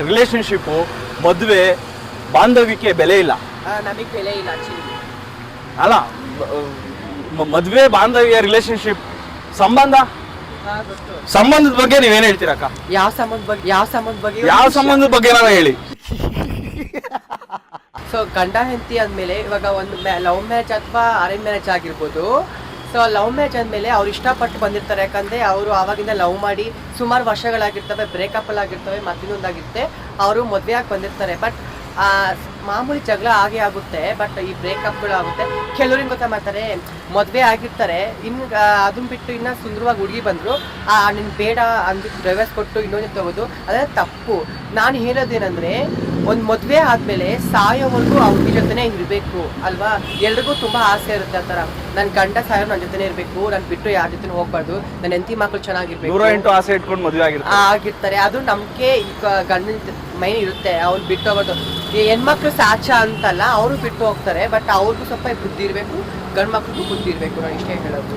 Relationship, ಮದುವೆ, ಬಾಂಧವ್ಯಕ್ಕೆ ಬೆಲೆ ಇಲ್ಲ. ನಮಗೆ ಬೆಲೆ ಇಲ್ಲ ಆಕ್ಚುಲಿ. ಅಲ್ಲ, ಮದುವೆ, ಬಾಂಧವ್ಯ, ರಿಲೇಶನ್ಶಿಪ್, ಸಂಬಂಧದ ಬಗ್ಗೆ ನೀವೇನ್ ಹೇಳ್ತೀರಕ್ಕ? ಯಾವ ಸಂಬಂಧದ ಬಗ್ಗೆ ನಾನು ಹೇಳಿ. ಸೊ ಗಂಡ ಹೆಂಡತಿ ಅಂದಮೇಲೆ ಇವಾಗ ಒಂದು ಲವ್ ಮ್ಯಾರೇಜ್ ಅಥವಾ ಅರೇಂಜ್ ಮ್ಯಾರೇಜ್ ಆಗಿರ್ಬೋದು. ಸೊ ಲವ್ ಮ್ಯಾರೇಜ್ ಅಂದಮೇಲೆ ಅವ್ರು ಇಷ್ಟಪಟ್ಟು ಬಂದಿರ್ತಾರೆ. ಯಾಕಂದರೆ ಅವರು ಆವಾಗಿಂದ ಲವ್ ಮಾಡಿ ಸುಮಾರು ವರ್ಷಗಳಾಗಿರ್ತವೆ, ಬ್ರೇಕಪ್ಪಲ್ಲಿ ಆಗಿರ್ತವೆ, ಮತ್ತಿನ್ನೊಂದಾಗಿರುತ್ತೆ, ಅವರು ಮದುವೆ ಆಗಿ ಬಂದಿರ್ತಾರೆ. ಬಟ್ ಮಾಮೂಲಿ ಜಗಳ ಆಗೇ ಆಗುತ್ತೆ. ಬಟ್ ಈ ಬ್ರೇಕಪ್ಗಳು ಆಗುತ್ತೆ. ಕೆಲವ್ರಿಗೆ ಗೊತ್ತಾ ಮಾಡ್ತಾರೆ, ಮದುವೆ ಆಗಿರ್ತಾರೆ, ಇನ್ನು ಅದನ್ನ ಬಿಟ್ಟು ಇನ್ನೂ ಸುಂದರವಾಗಿ ಹುಡುಗಿ ಬಂದರು, ನಿನ್ನ ಬೇಡ ಅಂದ್ಬಿಟ್ಟು ಡ್ರೈವರ್ಸ್ ಕೊಟ್ಟು ಇನ್ನೊಂದು ತಗೋದು, ಅದೇ ತಪ್ಪು. ನಾನು ಹೇಳೋದೇನೆಂದರೆ, ಒಂದು ಮದುವೆ ಆದಮೇಲೆ ಸಾಯೋವರೆಗೂ ಆ ಹುಡುಗಿ ಜೊತೆನೇ ಇರಬೇಕು ಅಲ್ವಾ? ಎಲ್ರಿಗೂ ತುಂಬ ಆಸೆ ಇರುತ್ತೆ ಆ ಥರ. ನನ್ನ ಗಂಡ ಸಾಯೋ ನನ್ನ ಜೊತೆನೇ ಇರಬೇಕು, ನಾನು ಬಿಟ್ಟು ಯಾರ ಜೊತೆ ಹೋಗ್ಬಾರ್ದು, ನನ್ನ ಹೆಂಡತಿ ಮಕ್ಕಳು ಚೆನ್ನಾಗಿರ್ಬೇಕು, 108 ಆಸೆ ಇಟ್ಕೊಂಡು ಮದುವೆ ಆಗಿರ್ತಾರೆ. ಅದು ನಂಬಿಕೆ ಈಗ ಗಂಡನ ಮೈನ್ ಇರುತ್ತೆ. ಅವ್ರು ಬಿಟ್ಟು ಹೋಗೋದು. ಈ ಹೆಣ್ಮಕ್ಳು ಸಾಚ ಅಂತಲ್ಲ, ಅವರು ಬಿಟ್ಟು ಹೋಗ್ತಾರೆ. ಬಟ್ ಅವ್ರಿಗೂ ಸ್ವಲ್ಪ ಬುದ್ಧಿ ಇರಬೇಕು, ಗಂಡು ಮಕ್ಳಿಗೂ ಬುದ್ಧಿ ಇರಬೇಕು. ನಾನು ಇಷ್ಟೇ ಹೇಳೋದು.